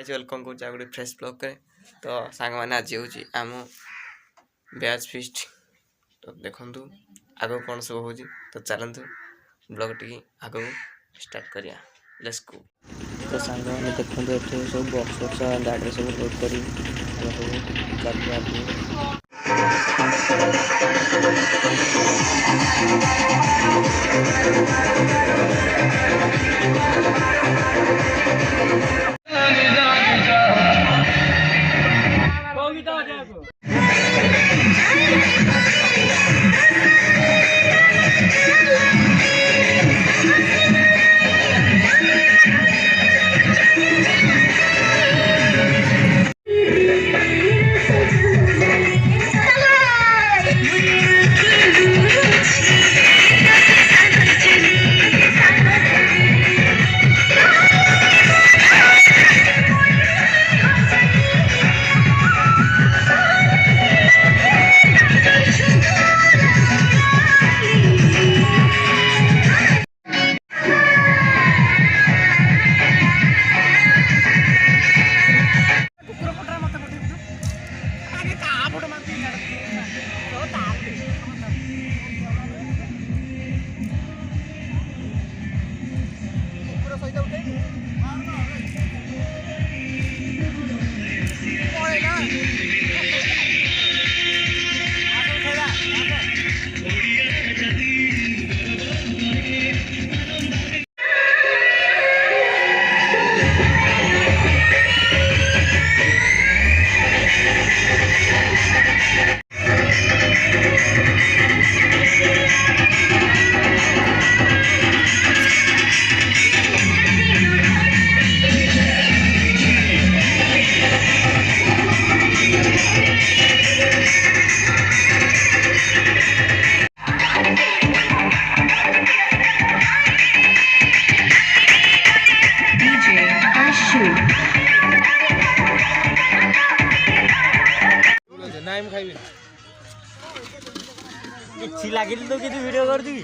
Guys welcome कर गोटे fresh blog करे तो सांग मैंने आज हूँ आम बैच फिस्ट तो देखु आग कौन सब हो तो चलतु ब्लॉग टी आग स्टार्ट करिया लेट्स गो। तो सांग मैंने देखते ये सब बक्स बक्स गाड़ी सब लोड कर नाइम खाइबे किछि लागिल तो किछि वीडियो कर दी